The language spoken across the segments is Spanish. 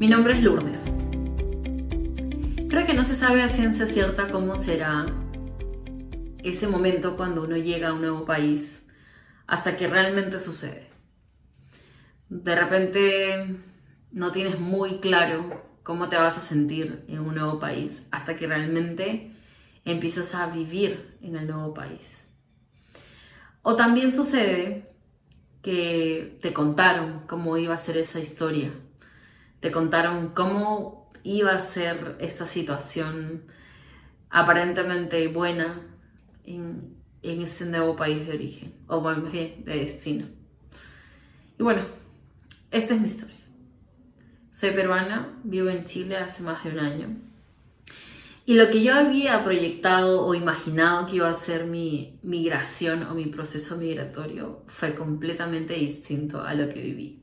Mi nombre es Lourdes. Creo que no se sabe a ciencia cierta cómo será ese momento cuando uno llega a un nuevo país hasta que realmente sucede. De repente no tienes muy claro cómo te vas a sentir en un nuevo país hasta que realmente empiezas a vivir en el nuevo país. O también sucede que te contaron cómo iba a ser esa historia. Te contaron cómo iba a ser esta situación aparentemente buena en ese nuevo país de origen, o más bien de destino. Y bueno, esta es mi historia. Soy peruana, vivo en Chile hace más de un año. Y lo que yo había proyectado o imaginado que iba a ser mi migración o mi proceso migratorio fue completamente distinto a lo que viví.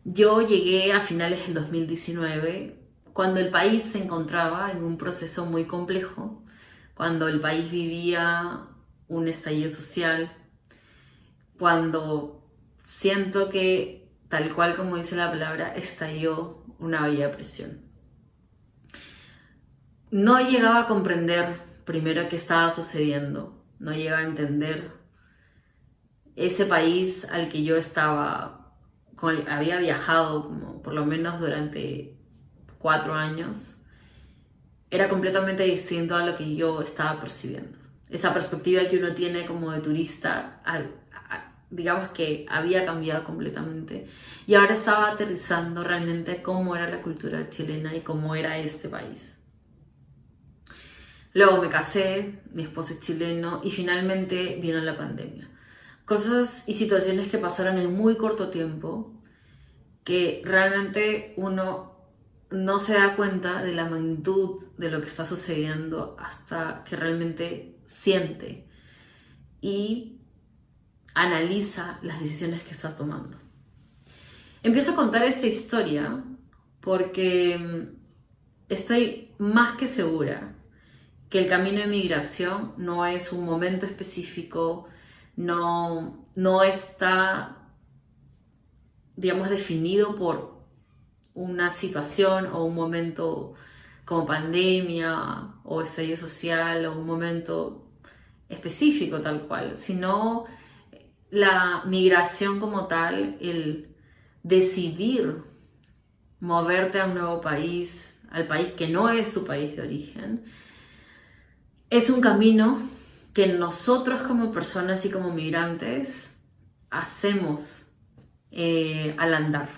Yo llegué a finales del 2019, cuando el país se encontraba en un proceso muy complejo, cuando el país vivía un estallido social, cuando siento que, tal cual como dice la palabra, estalló una olla de presión. No llegaba a comprender primero qué estaba sucediendo, no llegaba a entender ese país al que yo había viajado como por lo menos durante 4 años, era completamente distinto a lo que yo estaba percibiendo. Esa perspectiva que uno tiene como de turista, digamos que había cambiado completamente y ahora estaba aterrizando realmente cómo era la cultura chilena y cómo era este país. Luego me casé, mi esposo es chileno y finalmente vino la pandemia. Cosas y situaciones que pasaron en muy corto tiempo que realmente uno no se da cuenta de la magnitud de lo que está sucediendo hasta que realmente siente y analiza las decisiones que está tomando. Empiezo a contar esta historia porque estoy más que segura que el camino de migración no es un momento específico, no está, digamos, definido por una situación o un momento como pandemia o estallido social o un momento específico tal cual, sino la migración como tal, el decidir moverte a un nuevo país, al país que no es tu país de origen, es un camino que nosotros como personas y como migrantes hacemos al andar.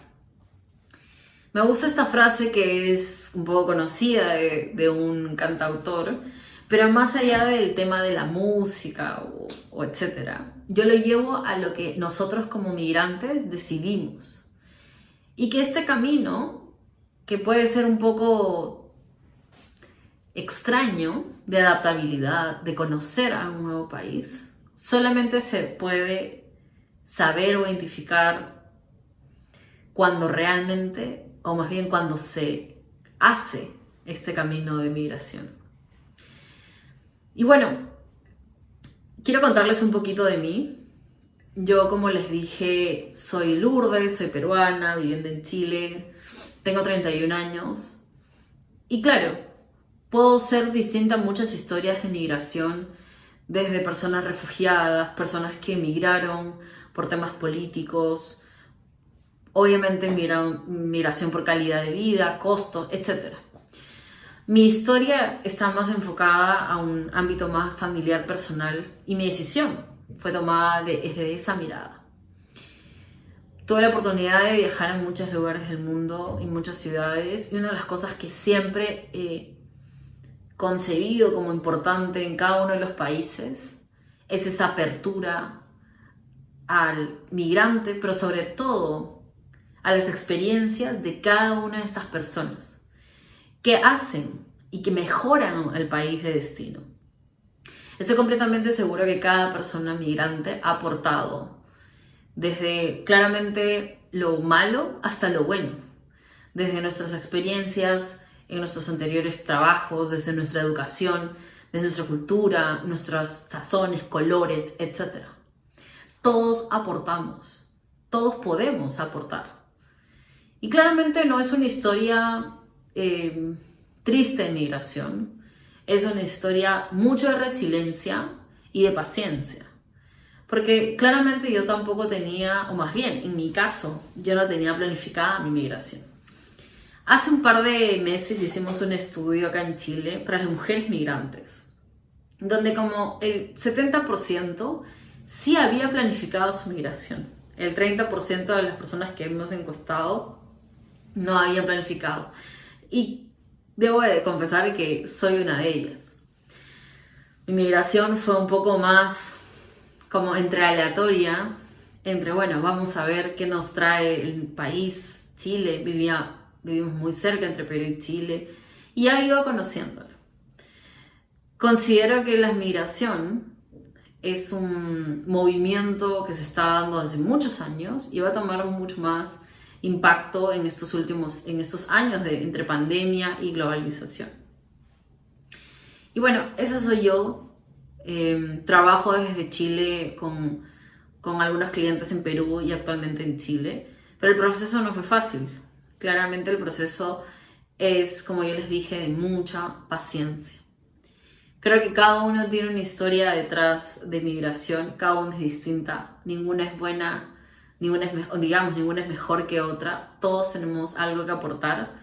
Me gusta esta frase que es un poco conocida de un cantautor, pero más allá del tema de la música o etcétera, yo lo llevo a lo que nosotros como migrantes decidimos. Y que este camino, que puede ser un poco extraño de adaptabilidad, de conocer a un nuevo país, solamente se puede saber o identificar cuando realmente, o más bien cuando se hace este camino de migración. Y bueno, quiero contarles un poquito de mí. Yo, como les dije, soy Lourdes, soy peruana, viviendo en Chile, tengo 31 años. Y claro, puedo ser distinta a muchas historias de migración, desde personas refugiadas, personas que emigraron por temas políticos, obviamente migración por calidad de vida, costos, etc. Mi historia está más enfocada a un ámbito más familiar, personal, y mi decisión fue tomada desde esa mirada. Tuve la oportunidad de viajar a muchos lugares del mundo y muchas ciudades, y una de las cosas que siempre he concebido como importante en cada uno de los países es esa apertura al migrante, pero sobre todo a las experiencias de cada una de estas personas que hacen y que mejoran el país de destino. Estoy completamente segura que cada persona migrante ha aportado desde claramente lo malo hasta lo bueno, desde nuestras experiencias en nuestros anteriores trabajos, desde nuestra educación, desde nuestra cultura, nuestros sazones, colores, etc. Todos aportamos, todos podemos aportar. Y claramente no es una historia triste de migración, es una historia mucho de resiliencia y de paciencia. Porque claramente yo tampoco tenía, o más bien, en mi caso, yo no tenía planificada mi migración. Hace un par de meses hicimos un estudio acá en Chile para las mujeres migrantes, donde como el 70% sí había planificado su migración. El 30% de las personas que hemos encuestado no habían planificado. Y debo de confesar que soy una de ellas. Mi migración fue un poco más como entre aleatoria, entre bueno, vamos a ver qué nos trae el país. Chile, vivimos muy cerca entre Perú y Chile, y ya iba conociéndolo. Considero que la migración es un movimiento que se está dando hace muchos años y va a tomar mucho más impacto en estos años entre pandemia y globalización. Y bueno, esa soy yo. Trabajo desde Chile con algunos clientes en Perú y actualmente en Chile, pero el proceso no fue fácil. Claramente el proceso es, como yo les dije, de mucha paciencia. Creo que cada uno tiene una historia detrás de migración, cada uno es distinta, ninguna es buena, ninguna es mejor que otra, todos tenemos algo que aportar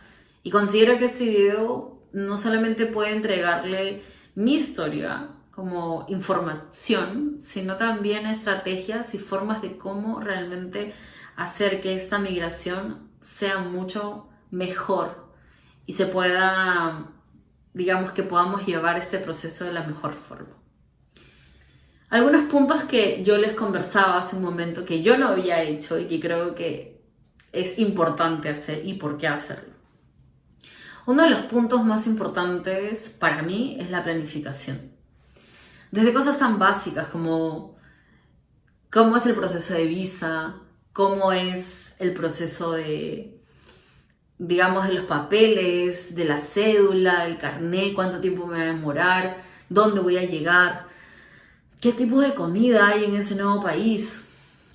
y considero que este video no solamente puede entregarle mi historia como información, sino también estrategias y formas de cómo realmente hacer que esta migración sea mucho mejor y se pueda, digamos, que podamos llevar este proceso de la mejor forma. Algunos puntos que yo les conversaba hace un momento que yo no había hecho y que creo que es importante hacer y por qué hacerlo. Uno de los puntos más importantes para mí es la planificación. Desde cosas tan básicas como cómo es el proceso de visa, cómo es el proceso de, digamos, de los papeles, de la cédula, del carnet, cuánto tiempo me va a demorar, dónde voy a llegar, qué tipo de comida hay en ese nuevo país,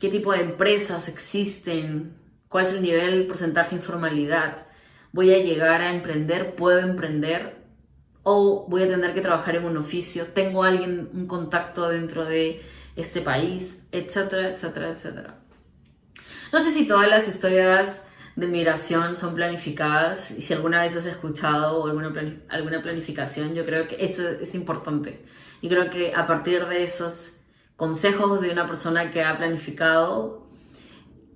qué tipo de empresas existen, cuál es el nivel, porcentaje de informalidad, voy a llegar a emprender, puedo emprender o voy a tener que trabajar en un oficio, tengo alguien, un contacto dentro de este país, etcétera, etcétera, etcétera. No sé si todas las historias de migración son planificadas y si alguna vez has escuchado alguna planificación, yo creo que eso es importante. Y creo que a partir de esos consejos de una persona que ha planificado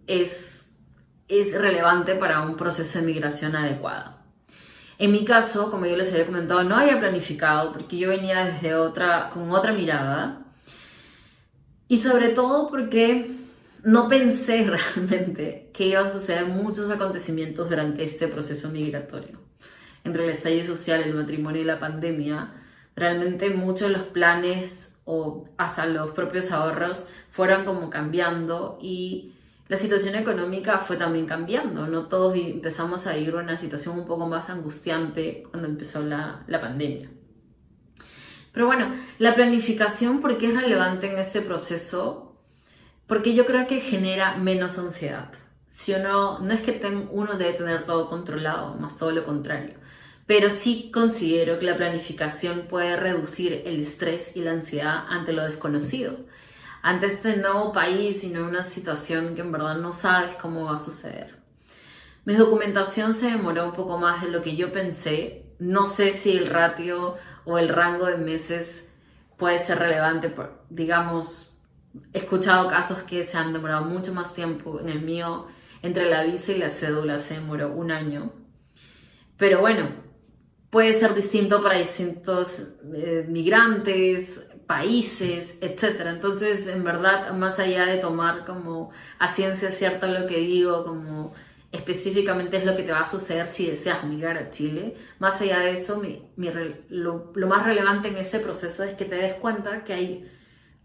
es relevante para un proceso de migración adecuado. En mi caso, como yo les había comentado, no había planificado porque yo venía con otra mirada y sobre todo porque no pensé realmente que iban a suceder muchos acontecimientos durante este proceso migratorio. Entre el estallido social, el matrimonio y la pandemia, realmente muchos de los planes o hasta los propios ahorros fueron como cambiando y la situación económica fue también cambiando, ¿no? Todos empezamos a vivir una situación un poco más angustiante cuando empezó la pandemia. Pero bueno, la planificación, ¿por qué es relevante en este proceso? Porque yo creo que genera menos ansiedad. Si uno, no es que uno debe tener todo controlado, más todo lo contrario. Pero sí considero que la planificación puede reducir el estrés y la ansiedad ante lo desconocido, ante este nuevo país y no una situación que en verdad no sabes cómo va a suceder. Mi documentación se demoró un poco más de lo que yo pensé. No sé si el ratio o el rango de meses puede ser relevante. Digamos, he escuchado casos que se han demorado mucho más tiempo. En el mío, entre la visa y la cédula se demoró 1 año. Pero bueno, puede ser distinto para distintos migrantes, países, etc. Entonces, en verdad, más allá de tomar como a ciencia cierta lo que digo, como específicamente es lo que te va a suceder si deseas migrar a Chile, más allá de eso, lo más relevante en este proceso es que te des cuenta que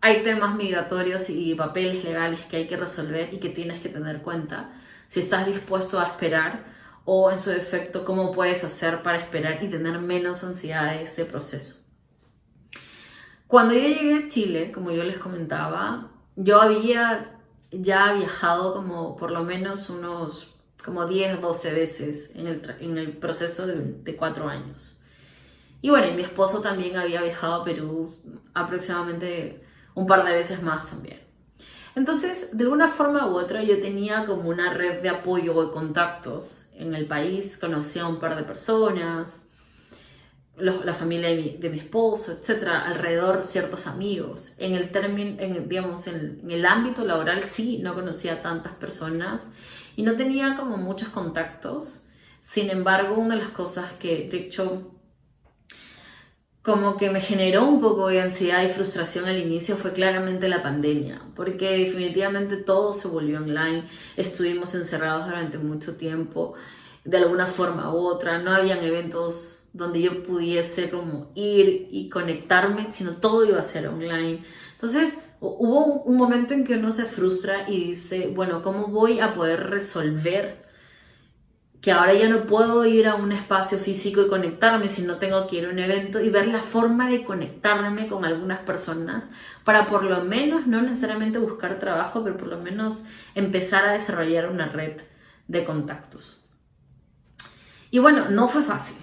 hay temas migratorios y papeles legales que hay que resolver y que tienes que tener cuenta si estás dispuesto a esperar o en su defecto cómo puedes hacer para esperar y tener menos ansiedad de este proceso. Cuando yo llegué a Chile, como yo les comentaba, yo había ya viajado como por lo menos unos como 10, 12 veces en el proceso de 4 años. Y bueno, y mi esposo también había viajado a Perú aproximadamente un par de veces más también. Entonces, de alguna forma u otra, yo tenía como una red de apoyo o de contactos en el país, conocía a un par de personas, la familia de mi esposo, etcétera, alrededor ciertos amigos. En el término, digamos, en el ámbito laboral sí, no conocía a tantas personas y no tenía como muchos contactos. Sin embargo, una de las cosas que, de hecho, como que me generó un poco de ansiedad y frustración al inicio fue claramente la pandemia, porque definitivamente todo se volvió online, estuvimos encerrados durante mucho tiempo, de alguna forma u otra, no habían eventos donde yo pudiese como ir y conectarme, sino todo iba a ser online. Entonces hubo un momento en que uno se frustra y dice, bueno, ¿cómo voy a poder resolver que ahora ya no puedo ir a un espacio físico y conectarme, sino tengo que ir a un evento y ver la forma de conectarme con algunas personas para por lo menos, no necesariamente buscar trabajo, pero por lo menos empezar a desarrollar una red de contactos? Y bueno, no fue fácil,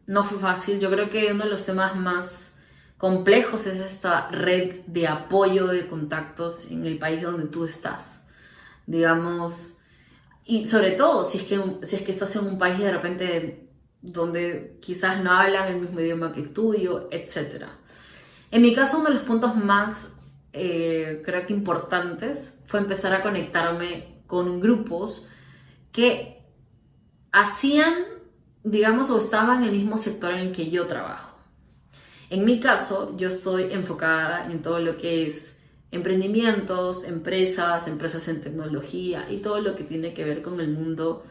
no fue fácil. Yo creo que uno de los temas más complejos es esta red de apoyo de contactos en el país donde tú estás. Digamos, y sobre todo si es que estás en un país de repente donde quizás no hablan el mismo idioma que el tuyo, etc. En mi caso, uno de los puntos más, creo que importantes, fue empezar a conectarme con grupos que hacían, digamos, o estaban en el mismo sector en el que yo trabajo. En mi caso, yo estoy enfocada en todo lo que es emprendimientos, empresas en tecnología y todo lo que tiene que ver con el mundo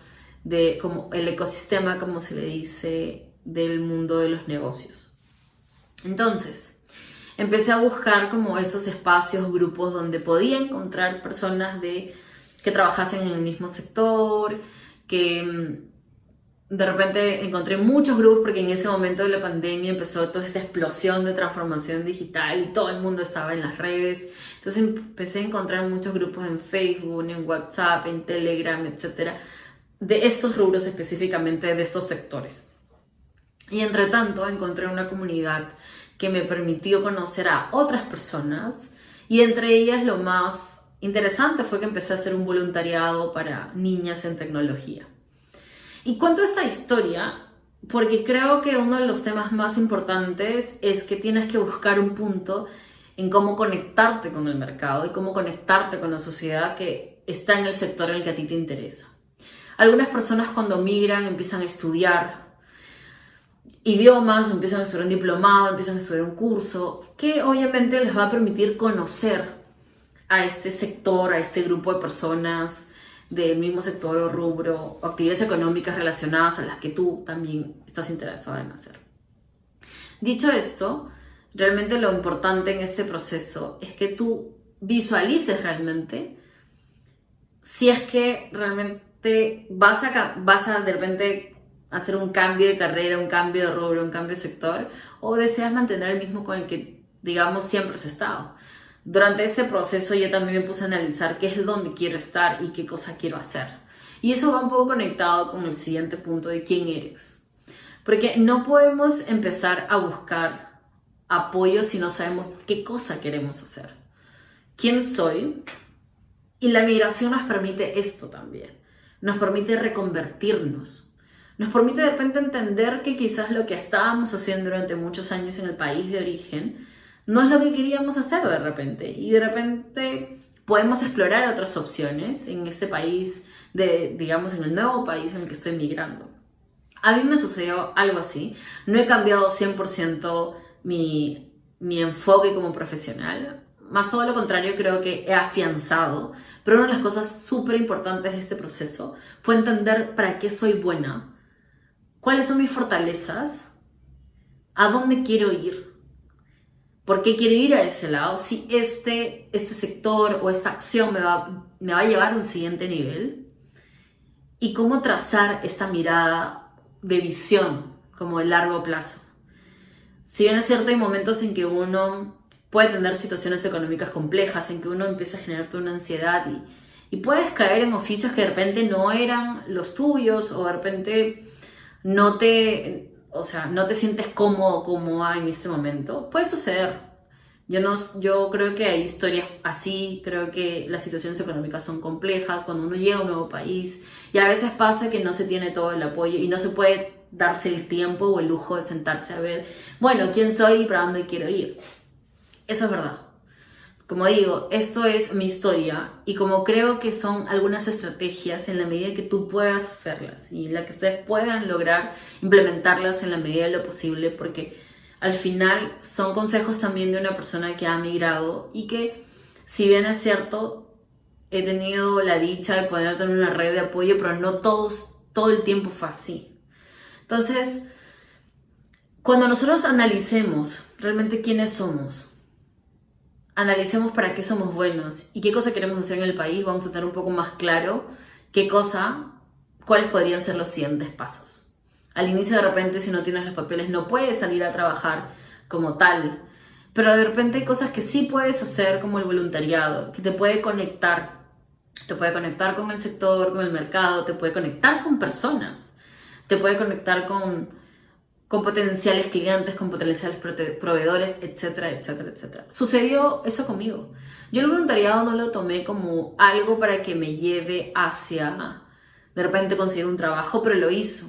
de como el ecosistema, como se le dice, del mundo de los negocios. Entonces, empecé a buscar como esos espacios, grupos donde podía encontrar personas que trabajasen en el mismo sector, que de repente encontré muchos grupos porque en ese momento de la pandemia empezó toda esta explosión de transformación digital y todo el mundo estaba en las redes. Entonces empecé a encontrar muchos grupos en Facebook, en WhatsApp, en Telegram, etcétera, de estos rubros específicamente, de estos sectores. Y entre tanto encontré una comunidad que me permitió conocer a otras personas y entre ellas lo más interesante fue que empecé a hacer un voluntariado para niñas en tecnología. Y cuento esta historia porque creo que uno de los temas más importantes es que tienes que buscar un punto en cómo conectarte con el mercado y cómo conectarte con la sociedad que está en el sector en el que a ti te interesa. Algunas personas cuando migran empiezan a estudiar idiomas, empiezan a estudiar un diplomado, empiezan a estudiar un curso que obviamente les va a permitir conocer a este sector, a este grupo de personas del mismo sector o rubro o actividades económicas relacionadas a las que tú también estás interesado en hacer. Dicho esto, realmente lo importante en este proceso es que tú visualices realmente si es que realmente vas a de repente hacer un cambio de carrera, un cambio de rubro, un cambio de sector, o deseas mantener el mismo con el que, digamos, siempre has estado. Durante este proceso yo también me puse a analizar qué es donde quiero estar y qué cosa quiero hacer. Y eso va un poco conectado con el siguiente punto de quién eres. Porque no podemos empezar a buscar apoyo si no sabemos qué cosa queremos hacer. ¿Quién soy? Y la migración nos permite esto también. Nos permite reconvertirnos. Nos permite de repente entender que quizás lo que estábamos haciendo durante muchos años en el país de origen no es lo que queríamos hacer de repente. Y de repente podemos explorar otras opciones en este país, digamos, en el nuevo país en el que estoy migrando. A mí me sucedió algo así. No he cambiado 100% mi enfoque como profesional. Más todo lo contrario, creo que he afianzado. Pero una de las cosas súper importantes de este proceso fue entender para qué soy buena, cuáles son mis fortalezas, a dónde quiero ir, por qué quiero ir a ese lado, si este sector o esta acción me va a llevar a un siguiente nivel y cómo trazar esta mirada de visión como de largo plazo. Si bien es cierto, hay momentos en que uno puede tener situaciones económicas complejas, en que uno empieza a generar toda una ansiedad Y puedes caer en oficios que de repente no eran los tuyos o de repente no te sientes cómodo, cómoda en este momento. Puede suceder. Yo creo que hay historias así, creo que las situaciones económicas son complejas cuando uno llega a un nuevo país y a veces pasa que no se tiene todo el apoyo y no se puede darse el tiempo o el lujo de sentarse a ver, bueno, quién soy y para dónde quiero ir. Eso es verdad. Como digo, esto es mi historia y como creo que son algunas estrategias en la medida que tú puedas hacerlas y en la que ustedes puedan lograr implementarlas en la medida de lo posible, porque al final son consejos también de una persona que ha migrado y que, si bien es cierto, he tenido la dicha de poder tener una red de apoyo, pero no todo el tiempo fue así. Entonces, cuando nosotros analicemos realmente quiénes somos, analicemos para qué somos buenos y qué cosa queremos hacer en el país, vamos a tener un poco más claro cuáles podrían ser los siguientes pasos. Al inicio, de repente, si no tienes los papeles, no puedes salir a trabajar como tal, pero de repente hay cosas que sí puedes hacer, como el voluntariado, que te puede conectar con el sector, con el mercado, te puede conectar con personas, te puede conectar con potenciales clientes, con potenciales proveedores, etcétera, etcétera, etcétera. Sucedió eso conmigo. Yo el voluntariado no lo tomé como algo para que me lleve hacia, de repente, conseguir un trabajo, pero lo hizo.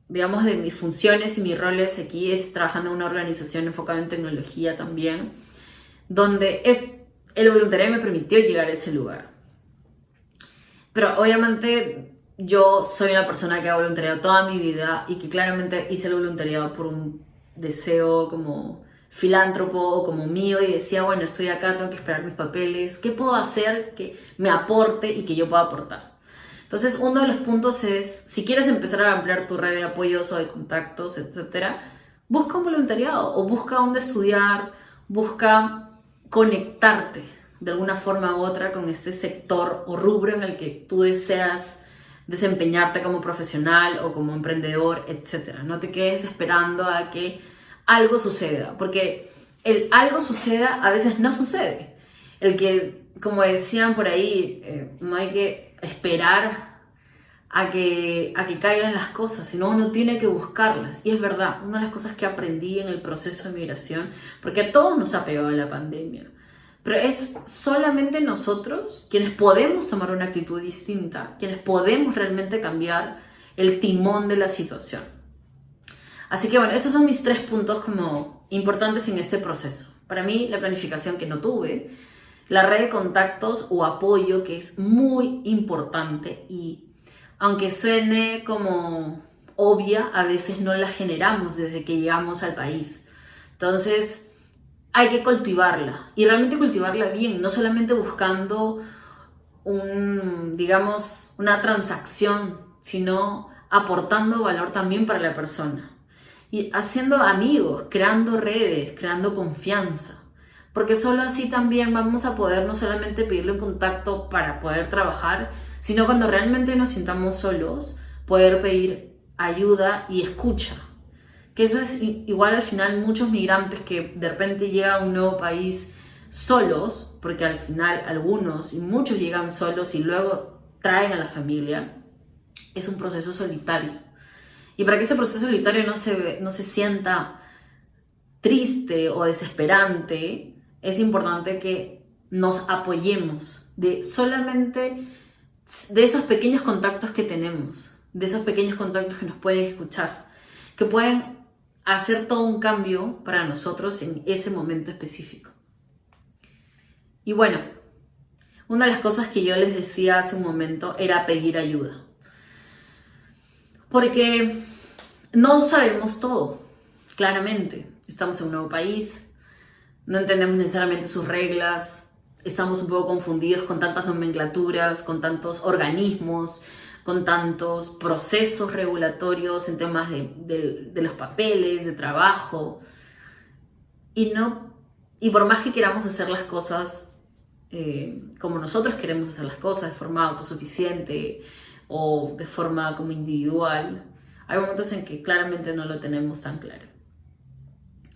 Digamos, de mis funciones y mis roles aquí es trabajando en una organización enfocada en tecnología también, donde el voluntariado me permitió llegar a ese lugar. Pero obviamente yo soy una persona que ha voluntariado toda mi vida y que claramente hice el voluntariado por un deseo como filántropo o como mío y decía, bueno, estoy acá, tengo que esperar mis papeles, ¿qué puedo hacer que me aporte y que yo pueda aportar? Entonces, uno de los puntos es, si quieres empezar a ampliar tu red de apoyos o de contactos, etcétera, busca un voluntariado o busca dónde estudiar, busca conectarte de alguna forma u otra con este sector o rubro en el que tú deseas desempeñarte como profesional o como emprendedor, etc. No te quedes esperando a que algo suceda, porque el algo suceda a veces no sucede. Como decían por ahí, no hay que esperar a que caigan las cosas, sino uno tiene que buscarlas. Y es verdad, una de las cosas que aprendí en el proceso de migración, porque a todos nos ha pegado la pandemia, pero es solamente nosotros quienes podemos tomar una actitud distinta, quienes podemos realmente cambiar el timón de la situación. Así que bueno, esos son mis 3 puntos como importantes en este proceso. Para mí, la planificación que no tuve, la red de contactos o apoyo, que es muy importante y aunque suene como obvia, a veces no la generamos desde que llegamos al país. Entonces, hay que cultivarla y realmente cultivarla bien, no solamente buscando una transacción, sino aportando valor también para la persona. Y haciendo amigos, creando redes, creando confianza. Porque solo así también vamos a poder no solamente pedirle un contacto para poder trabajar, sino cuando realmente nos sintamos solos, poder pedir ayuda y escucha. Que eso es igual al final muchos migrantes que de repente llegan a un nuevo país solos, porque al final algunos y muchos llegan solos y luego traen a la familia, es un proceso solitario. Y para que ese proceso solitario no se sienta triste o desesperante, es importante que nos apoyemos de esos pequeños contactos que tenemos, de esos pequeños contactos que nos pueden escuchar, que pueden hacer todo un cambio para nosotros en ese momento específico. Y bueno, una de las cosas que yo les decía hace un momento era pedir ayuda. Porque no sabemos todo, claramente. Estamos en un nuevo país, no entendemos necesariamente sus reglas, estamos un poco confundidos con tantas nomenclaturas, con tantos organismos, con tantos procesos regulatorios en temas de los papeles, de trabajo. Y por más que queramos hacer las cosas como nosotros queremos hacer las cosas, de forma autosuficiente o de forma como individual, hay momentos en que claramente no lo tenemos tan claro.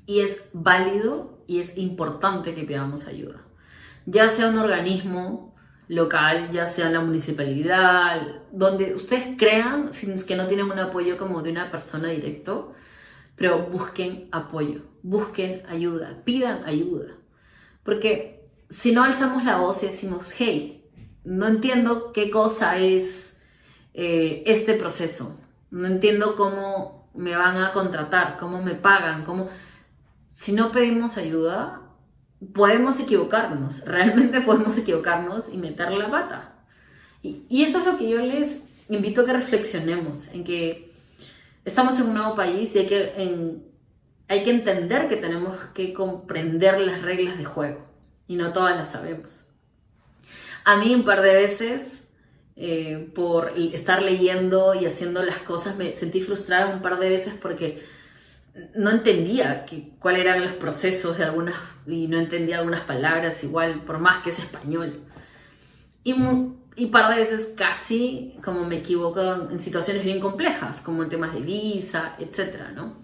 Y es válido y es importante que pidamos ayuda. ya sea un organismo local, ya sea la municipalidad, donde ustedes crean, si es que no tienen un apoyo como de una persona directo, pero busquen apoyo, busquen ayuda, pidan ayuda. Porque si no alzamos la voz y decimos, hey, no entiendo qué cosa es este proceso, no entiendo cómo me van a contratar, cómo me pagan, cómo... Si no pedimos ayuda, podemos equivocarnos, realmente podemos equivocarnos y meter la pata. Y eso es lo que yo les invito a que reflexionemos, en que estamos en un nuevo país y hay que entender que tenemos que comprender las reglas de juego y no todas las sabemos. A mí un par de veces, por estar leyendo y haciendo las cosas, me sentí frustrada un par de veces porque no entendía cuáles eran los procesos de algunas y no entendía algunas palabras igual, por más que es español. Y par de veces casi como me equivoco en situaciones bien complejas, como en temas de visa, etcétera, ¿no?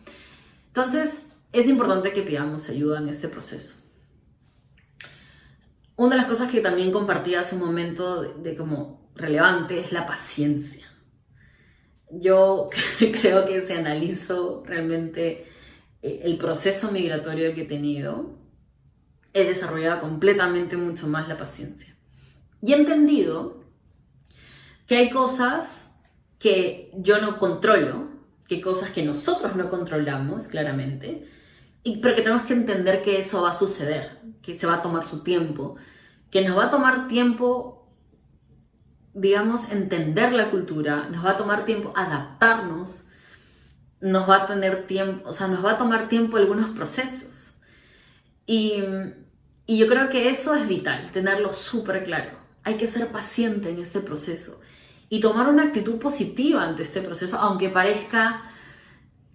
Entonces, es importante que pidamos ayuda en este proceso. Una de las cosas que también compartí hace un momento de como relevante es la paciencia. Yo creo que si analizo realmente el proceso migratorio que he tenido, he desarrollado completamente mucho más la paciencia. Y he entendido que hay cosas que yo no controlo, que hay cosas que nosotros no controlamos, claramente, pero que tenemos que entender que eso va a suceder, que se va a tomar su tiempo, que nos va a tomar tiempo, digamos, entender la cultura, nos va a tomar tiempo adaptarnos, nos va a tener tiempo, o sea, nos va a tomar tiempo algunos procesos. Y yo creo que eso es vital, tenerlo súper claro. Hay que ser paciente en este proceso y tomar una actitud positiva ante este proceso, aunque parezca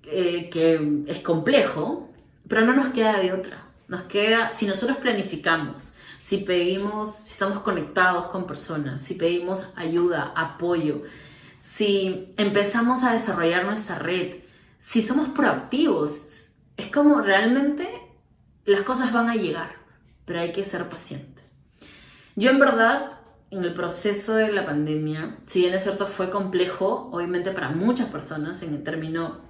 que es complejo, pero no nos queda de otra. Nos queda, si nosotros planificamos, si pedimos, si estamos conectados con personas, si pedimos ayuda, apoyo, si empezamos a desarrollar nuestra red, si somos proactivos, es como realmente las cosas van a llegar, pero hay que ser paciente. Yo en verdad, en el proceso de la pandemia, si bien es cierto fue complejo, obviamente para muchas personas en el término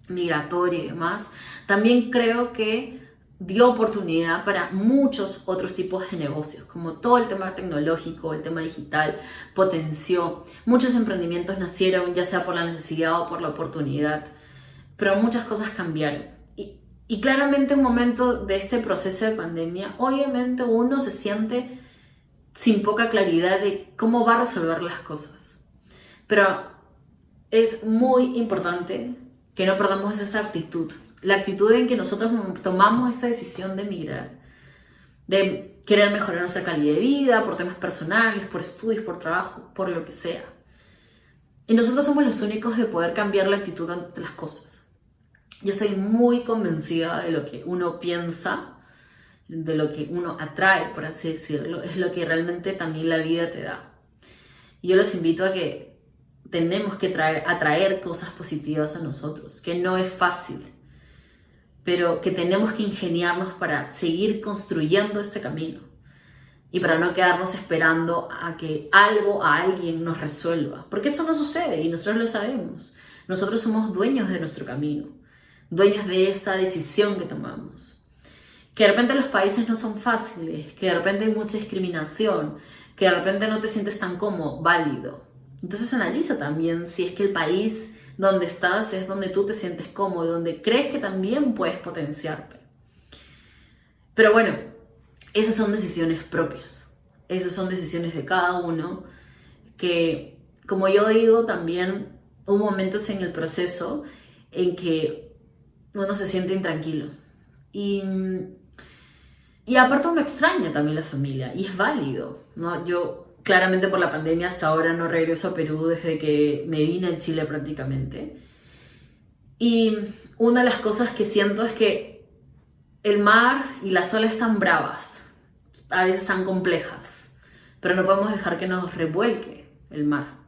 migratorio y demás, también creo que dio oportunidad para muchos otros tipos de negocios, como todo el tema tecnológico, el tema digital, potenció. Muchos emprendimientos nacieron, ya sea por la necesidad o por la oportunidad, pero muchas cosas cambiaron. Y claramente en un momento de este proceso de pandemia, obviamente uno se siente sin poca claridad de cómo va a resolver las cosas. Pero es muy importante que no perdamos esa actitud. La actitud en que nosotros tomamos esta decisión de emigrar, de querer mejorar nuestra calidad de vida, por temas personales, por estudios, por trabajo, por lo que sea. Y nosotros somos los únicos de poder cambiar la actitud ante las cosas. Yo soy muy convencida de lo que uno piensa, de lo que uno atrae, por así decirlo, es lo que realmente también la vida te da. Y yo los invito a que tenemos que atraer cosas positivas a nosotros, que no es fácil, pero que tenemos que ingeniarnos para seguir construyendo este camino y para no quedarnos esperando a que algo, a alguien nos resuelva, porque eso no sucede y nosotros lo sabemos. Nosotros somos dueños de nuestro camino, dueños de esta decisión que tomamos. Que de repente los países no son fáciles, que de repente hay mucha discriminación, que de repente no te sientes tan cómodo, válido. Entonces analiza también si es que el país donde estás es donde tú te sientes cómodo y donde crees que también puedes potenciarte. Pero bueno, esas son decisiones propias, esas son decisiones de cada uno que, como yo digo, también hubo momentos en el proceso en que uno se siente intranquilo. Y aparte uno extraña también la familia y es válido, ¿no? Yo claramente por la pandemia hasta ahora no regreso a Perú desde que me vine a Chile prácticamente. Y una de las cosas que siento es que el mar y las olas están bravas, a veces están complejas, pero no podemos dejar que nos revuelque el mar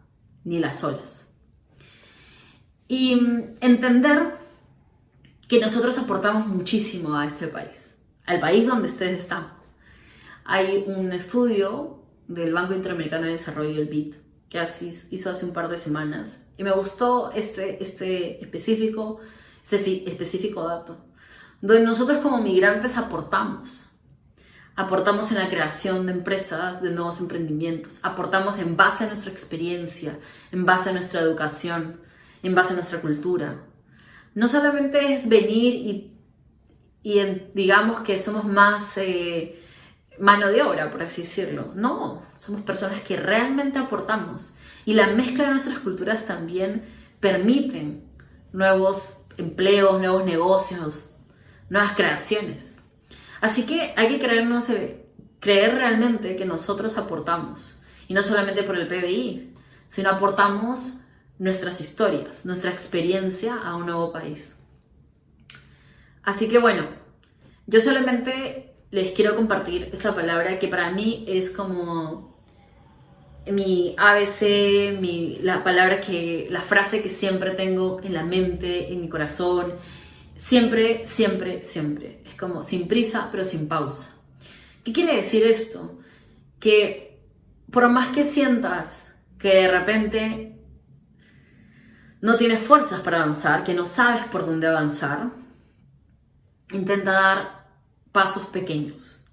ni las olas. Y entender que nosotros aportamos muchísimo a este país, al país donde ustedes están, hay un estudio del Banco Interamericano de Desarrollo, el BID, que hizo hace un par de semanas. Y me gustó este específico dato, donde nosotros como migrantes aportamos en la creación de empresas, de nuevos emprendimientos, aportamos en base a nuestra experiencia, en base a nuestra educación, en base a nuestra cultura. No solamente es venir digamos que somos más mano de obra, por así decirlo. No, somos personas que realmente aportamos. Y la mezcla de nuestras culturas también permiten nuevos empleos, nuevos negocios, nuevas creaciones. Así que hay que creer realmente que nosotros aportamos. Y no solamente por el PBI, sino aportamos nuestras historias, nuestra experiencia a un nuevo país. Así que bueno, yo solamente les quiero compartir esta palabra que para mí es como mi ABC, la frase que siempre tengo en la mente, en mi corazón. Siempre, siempre, siempre. Es como sin prisa, pero sin pausa. ¿Qué quiere decir esto? Que por más que sientas que de repente no tienes fuerzas para avanzar, que no sabes por dónde avanzar, intenta dar pasos pequeños.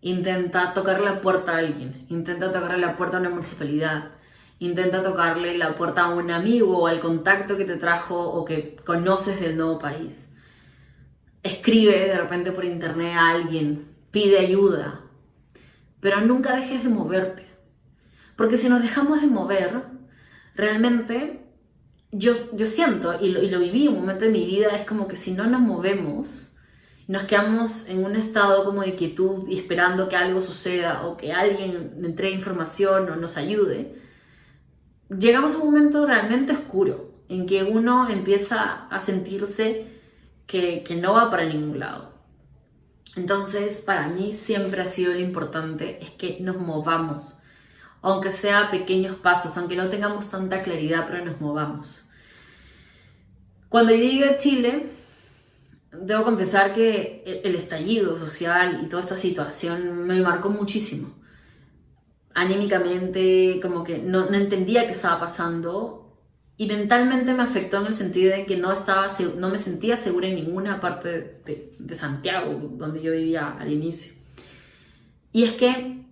Intenta tocar la puerta a alguien. Intenta tocarle la puerta a una municipalidad. Intenta tocarle la puerta a un amigo o al contacto que te trajo o que conoces del nuevo país. Escribe de repente por internet a alguien, pide ayuda, pero nunca dejes de moverte. Porque si nos dejamos de mover, realmente yo siento, y lo viví un momento de mi vida, es como que si no nos movemos, nos quedamos en un estado como de quietud y esperando que algo suceda o que alguien entregue información o nos ayude, llegamos a un momento realmente oscuro en que uno empieza a sentirse que no va para ningún lado. Entonces, para mí siempre ha sido lo importante es que nos movamos, aunque sea pequeños pasos, aunque no tengamos tanta claridad, pero nos movamos. Cuando yo llegué a Chile, debo confesar que el estallido social y toda esta situación me marcó muchísimo. Anímicamente, como que no entendía qué estaba pasando. Y mentalmente me afectó en el sentido de que no me sentía segura en ninguna parte de Santiago, donde yo vivía al inicio. Y es que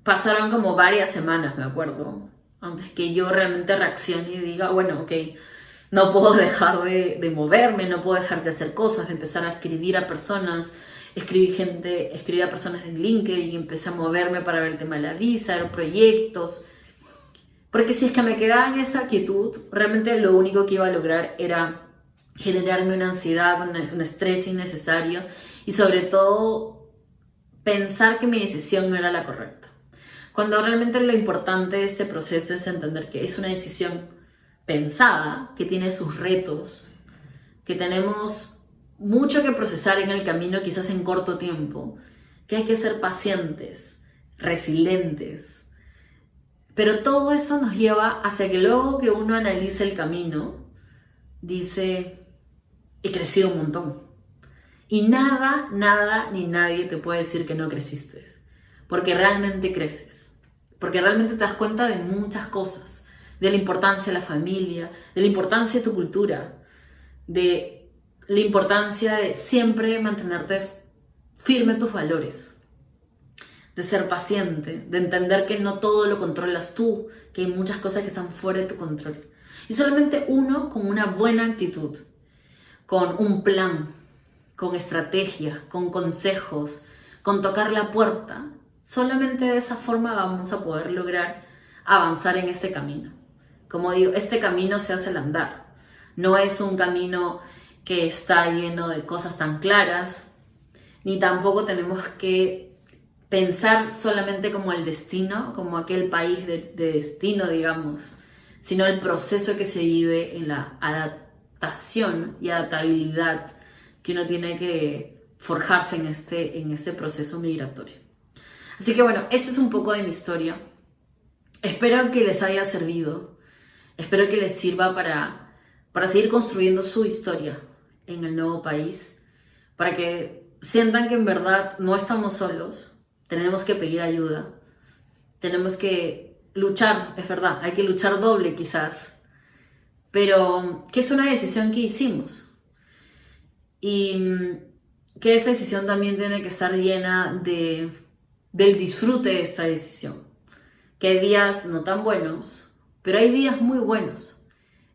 pasaron como varias semanas, me acuerdo, antes que yo realmente reaccione y diga, bueno, ok, no puedo dejar de moverme, no puedo dejar de hacer cosas, de empezar a escribir a personas. Escribí a personas en LinkedIn y empecé a moverme para ver el tema de la visa, ver proyectos. Porque si es que me quedaba en esa quietud, realmente lo único que iba a lograr era generarme una ansiedad, un estrés innecesario y sobre todo pensar que mi decisión no era la correcta. Cuando realmente lo importante de este proceso es entender que es una decisión pensada, que tiene sus retos, que tenemos mucho que procesar en el camino, quizás en corto tiempo, que hay que ser pacientes, resilientes. Pero todo eso nos lleva hacia que luego que uno analiza el camino, dice, he crecido un montón. Y nada, ni nadie te puede decir que no creciste. Porque realmente creces. Porque realmente te das cuenta de muchas cosas. De la importancia de la familia, de la importancia de tu cultura, de la importancia de siempre mantenerte firme en tus valores. De ser paciente, de entender que no todo lo controlas tú, que hay muchas cosas que están fuera de tu control. Y solamente uno con una buena actitud, con un plan, con estrategias, con consejos, con tocar la puerta, solamente de esa forma vamos a poder lograr avanzar en este camino. Como digo, este camino se hace al andar. No es un camino que está lleno de cosas tan claras, ni tampoco tenemos que pensar solamente como el destino, como aquel país de destino, digamos, sino el proceso que se vive en la adaptación y adaptabilidad que uno tiene que forjarse en este proceso migratorio. Así que bueno, este es un poco de mi historia. Espero que les haya servido. Espero que les sirva para seguir construyendo su historia en el nuevo país, para que sientan que en verdad no estamos solos, tenemos que pedir ayuda, tenemos que luchar, es verdad, hay que luchar doble quizás, pero que es una decisión que hicimos y que esta decisión también tiene que estar llena del disfrute de esta decisión, que hay días no tan buenos, pero hay días muy buenos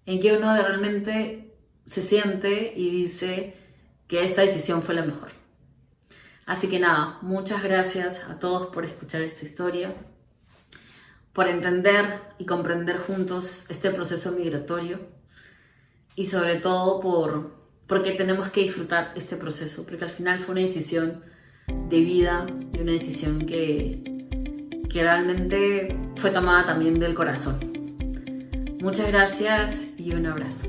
en que uno realmente se siente y dice que esta decisión fue la mejor. Así que nada, muchas gracias a todos por escuchar esta historia, por entender y comprender juntos este proceso migratorio y sobre todo porque tenemos que disfrutar este proceso, porque al final fue una decisión de vida y una decisión que realmente fue tomada también del corazón. Muchas gracias y un abrazo.